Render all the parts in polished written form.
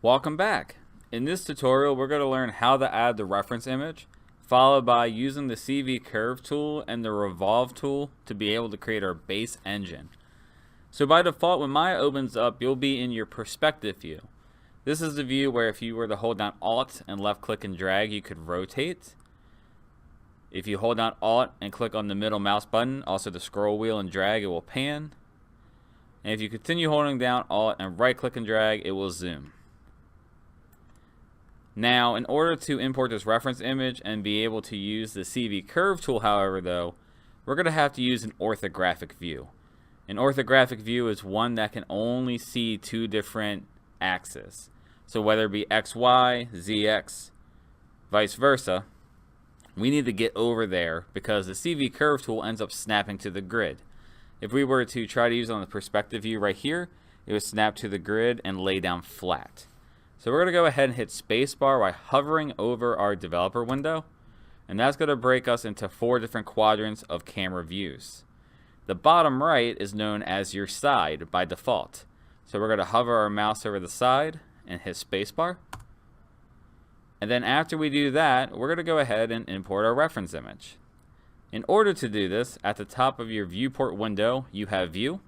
Welcome back. In this tutorial, we're going to learn how to add the reference image, followed by using the CV Curve tool and the Revolve tool to be able to create our base engine. So by default, when Maya opens up, you'll be in your perspective view. This is the view where if you were to hold down Alt and left click and drag, you could rotate. If you hold down Alt and click on the middle mouse button, also the scroll wheel and drag, it will pan. And if you continue holding down Alt and right click and drag, it will zoom. Now, in order to import this reference image and be able to use the CV Curve tool, however, though, we're going to have to use an orthographic view. An orthographic view is one that can only see two different axes. So whether it be XY, ZX, vice versa, we need to get over there because the CV Curve tool ends up snapping to the grid. If we were to try to use it on the perspective view right here, it would snap to the grid and lay down flat. So we're going to go ahead and hit spacebar by hovering over our developer window, and that's going to break us into 4 different quadrants of camera views. The bottom right is known as your side by default. So we're going to hover our mouse over the side and hit spacebar. And then after we do that, we're going to go ahead and import our reference image. In order to do this, at the top of your viewport window, you have view.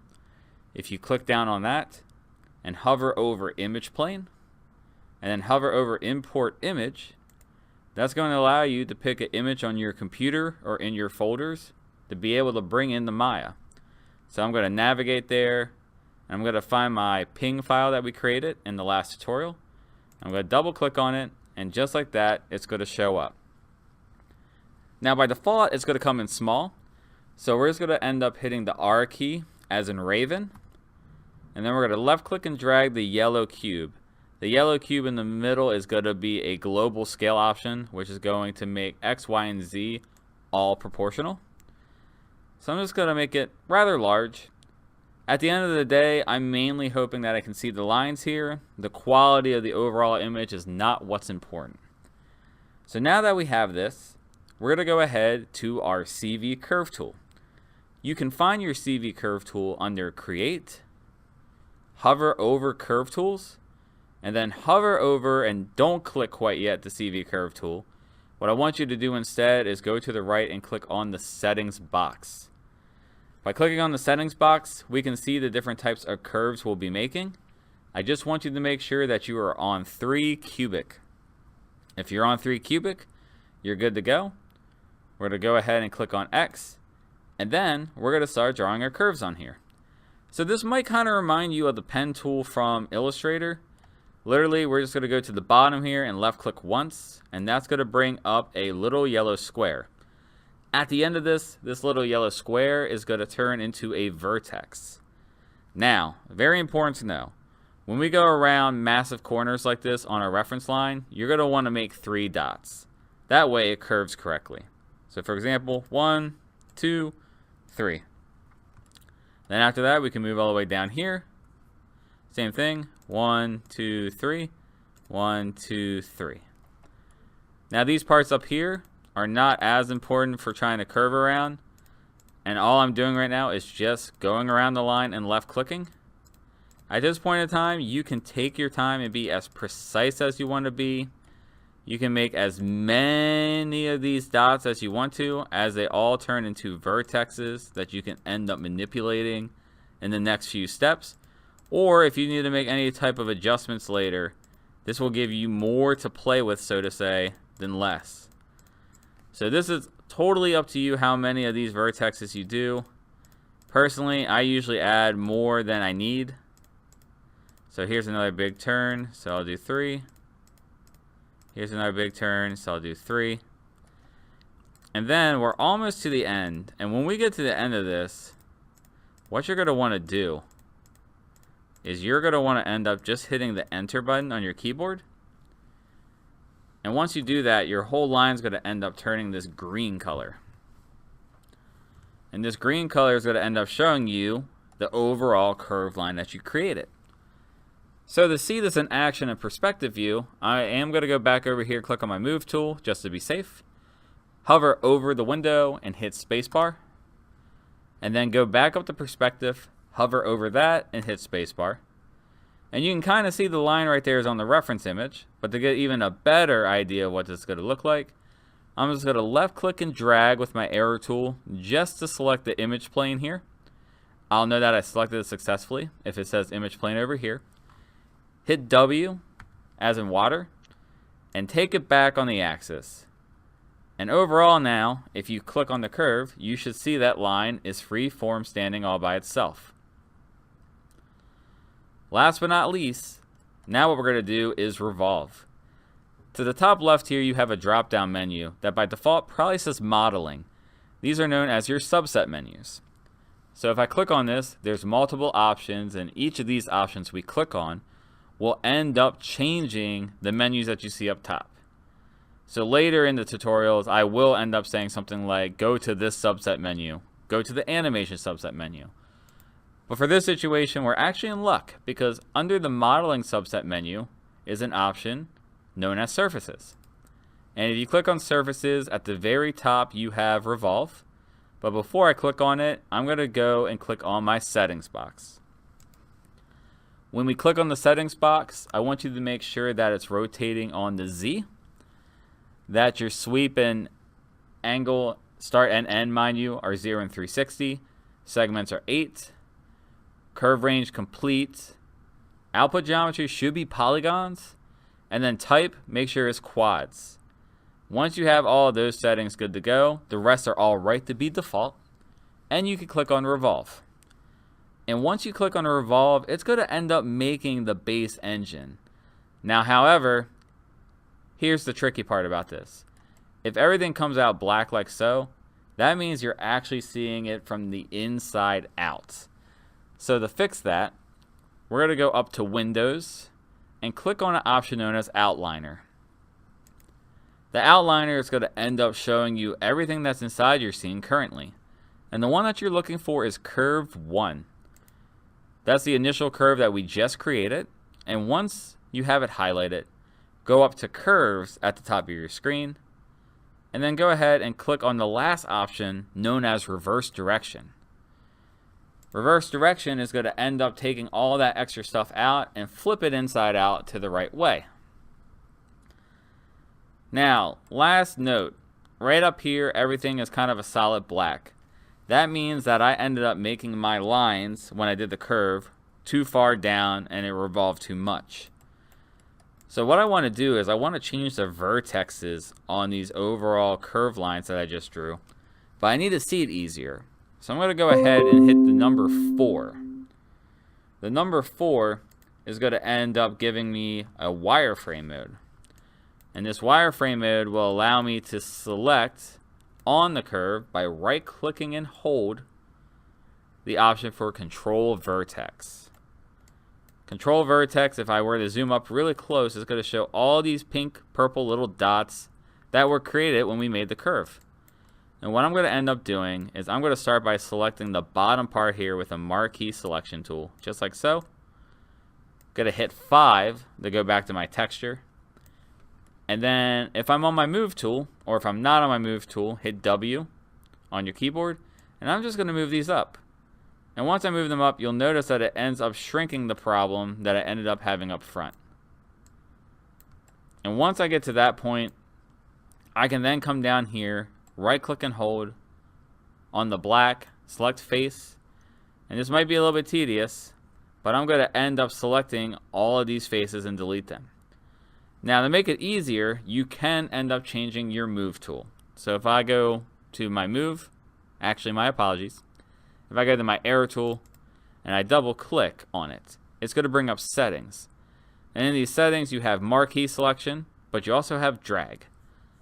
If you click down on that and hover over image plane, and then hover over import image, that's going to allow you to pick an image on your computer or in your folders to be able to bring in the Maya. So I'm going to navigate there, and I'm going to find my ping file that we created in the last tutorial. I'm going to double click on it, and just like that, it's going to show up. Now by default, it's going to come in small, so we're just going to end up hitting the R key as in Raven, and then we're going to left click and drag the yellow cube. The yellow cube in the middle is going to be a global scale option, which is going to make X, Y, and Z all proportional. So I'm just going to make it rather large. At the end of the day, I'm mainly hoping that I can see the lines here. The quality of the overall image is not what's important. So now that we have this, we're going to go ahead to our CV Curve tool. You can find your CV Curve tool under Create, hover over Curve Tools, and then hover over and don't click quite yet the CV Curve tool. What I want you to do instead is go to the right and click on the settings box. By clicking on the settings box, we can see the different types of curves we'll be making. I just want you to make sure that you are on 3 cubic. If you're on 3 cubic, you're good to go. We're going to go ahead and click on X, and then we're going to start drawing our curves on here. So this might kind of remind you of the pen tool from Illustrator. Literally, we're just going to go to the bottom here and left click once, and that's going to bring up a little yellow square. At the end of this little yellow square is going to turn into a vertex. Now, very important to know, when we go around massive corners like this on a reference line, you're going to want to make 3 dots. That way it curves correctly. So for example, 1, 2, 3. Then after that, we can move all the way down here. Same thing, 1, 2, 3, 1, 2, 3. Now these parts up here are not as important for trying to curve around, and all I'm doing right now is just going around the line and left clicking. At this point in time, you can take your time and be as precise as you want to be. You can make as many of these dots as you want to, as they all turn into vertexes that you can end up manipulating in the next few steps. Or if you need to make any type of adjustments later, this will give you more to play with, so to say, than less. So this is totally up to you how many of these vertexes you do. Personally, I usually add more than I need. So here's another big turn, so I'll do 3. Here's another big turn, so I'll do 3. And then we're almost to the end. And when we get to the end of this, what you're going to want to do is you're going to want to end up just hitting the enter button on your keyboard. And once you do that, your whole line is going to end up turning this green color. And this green color is going to end up showing you the overall curved line that you created. So to see this in action in perspective view, I am going to go back over here, click on my move tool just to be safe. Hover over the window and hit spacebar. And then go back up to perspective, hover over that and hit spacebar. And you can kind of see the line right there is on the reference image. But to get even a better idea of what this is going to look like, I'm just going to left click and drag with my arrow tool just to select the image plane here. I'll know that I selected it successfully if it says image plane over here. Hit W, as in water, and take it back on the axis. And overall now, if you click on the curve, you should see that line is free form standing all by itself. Last but not least, now what we're going to do is revolve. To the top left here, you have a drop-down menu that by default probably says modeling. These are known as your subset menus. So if I click on this, there's multiple options, and each of these options we click on will end up changing the menus that you see up top. So later in the tutorials, I will end up saying something like, go to this subset menu, go to the animation subset menu. But for this situation, we're actually in luck because under the modeling subset menu is an option known as surfaces. And if you click on surfaces, at the very top you have revolve. But before I click on it, I'm going to go and click on my settings box. When we click on the settings box, I want you to make sure that it's rotating on the Z, that your sweep and angle, start and end, mind you, are 0 and 360, segments are 8, curve range complete, output geometry should be polygons, and then type, make sure it's quads. Once you have all of those settings good to go, the rest are all right to be default, and you can click on revolve. And once you click on revolve, it's going to end up making the base engine. Now, however, here's the tricky part about this. If everything comes out black like so, that means you're actually seeing it from the inside out. So to fix that, we're going to go up to Windows and click on an option known as Outliner. The outliner is going to end up showing you everything that's inside your scene currently. And the one that you're looking for is curve 1. That's the initial curve that we just created. And once you have it highlighted, go up to curves at the top of your screen. And then go ahead and click on the last option known as reverse direction. Reverse direction is going to end up taking all that extra stuff out and flip it inside out to the right way. Now, last note, right up here, everything is kind of a solid black. That means that I ended up making my lines, when I did the curve, too far down and it revolved too much. So what I want to do is I want to change the vertexes on these overall curve lines that I just drew. But I need to see it easier. So I'm going to go ahead and hit the number 4. The number 4 is going to end up giving me a wireframe mode. And this wireframe mode will allow me to select on the curve by right-clicking and hold the option for Control Vertex. Control Vertex, if I were to zoom up really close, is going to show all these pink, purple little dots that were created when we made the curve. And what I'm going to end up doing is I'm going to start by selecting the bottom part here with a marquee selection tool, just like so. Going to hit 5 to go back to my texture. And then if I'm on my move tool, or if I'm not on my move tool, hit W on your keyboard. And I'm just going to move these up. And once I move them up, you'll notice that it ends up shrinking the problem that I ended up having up front. And once I get to that point, I can then come down here, right click and hold on the black, select face. And this might be a little bit tedious, but I'm going to end up selecting all of these faces and delete them. Now to make it easier, you can end up changing your move tool. So if I go to my move, actually my apologies, if I go to my arrow tool and I double click on it, it's going to bring up settings. And in these settings you have marquee selection, but you also have drag.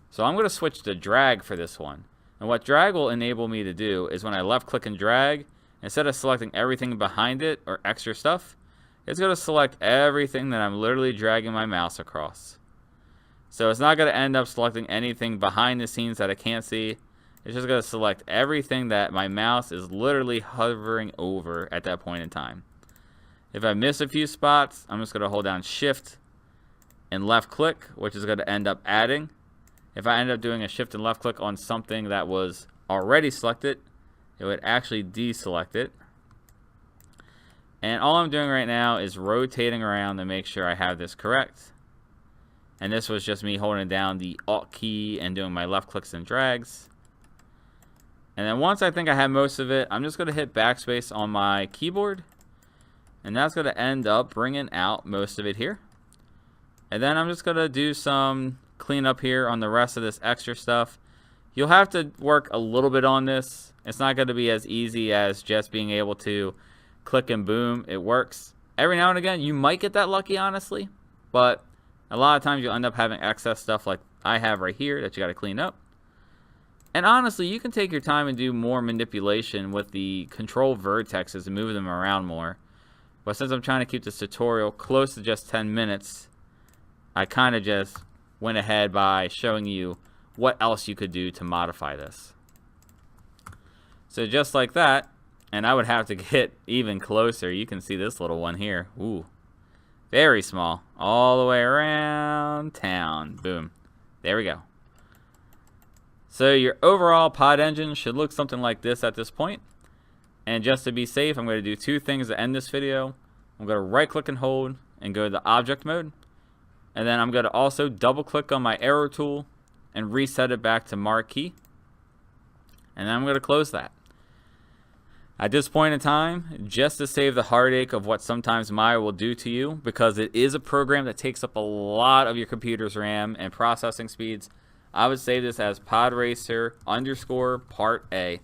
So I'm going to switch to drag for this one. And what drag will enable me to do is when I left click and drag, instead of selecting everything behind it or extra stuff, it's going to select everything that I'm literally dragging my mouse across. So it's not going to end up selecting anything behind the scenes that I can't see. It's just going to select everything that my mouse is literally hovering over at that point in time. If I miss a few spots, I'm just going to hold down Shift and left click, which is going to end up adding. If I end up doing a Shift and left click on something that was already selected, it would actually deselect it. And all I'm doing right now is rotating around to make sure I have this correct. And this was just me holding down the Alt key and doing my left clicks and drags. And then once I think I have most of it, I'm just going to hit backspace on my keyboard. And that's going to end up bringing out most of it here. And then I'm just going to do some cleanup here on the rest of this extra stuff. You'll have to work a little bit on this. It's not going to be as easy as just being able to click and boom, it works. Every now and again, you might get that lucky, honestly. But a lot of times you'll end up having excess stuff like I have right here that you got to clean up. And honestly, you can take your time and do more manipulation with the control vertexes and move them around more. But since I'm trying to keep this tutorial close to just 10 minutes, I kind of just went ahead by showing you what else you could do to modify this. So just like that, and I would have to get even closer. You can see this little one here. Ooh, very small. All the way around town. Boom. There we go. So your overall pod engine should look something like this at this point. And just to be safe, I'm going to do two things to end this video. I'm going to right click and hold and go to the object mode. And then I'm going to also double click on my arrow tool and reset it back to marquee. And then I'm going to close that. At this point in time, just to save the heartache of what sometimes Maya will do to you, because it is a program that takes up a lot of your computer's RAM and processing speeds, I would save this as Podracer _ part A.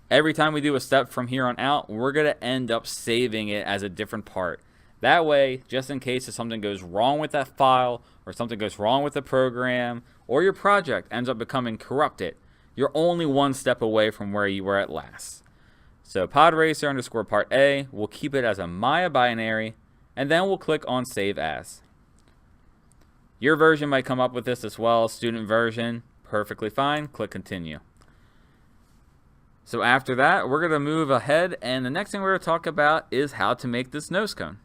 Every time we do a step from here on out, we're going to end up saving it as a different part. That way, just in case if something goes wrong with that file, or something goes wrong with the program, or your project ends up becoming corrupted, you're only one step away from where you were at last. So Podracer _ part A, we'll keep it as a Maya binary, and then we'll click on Save As. Your version might come up with this as well, student version, perfectly fine, click Continue. So after that, we're going to move ahead, and the next thing we're going to talk about is how to make this nose cone.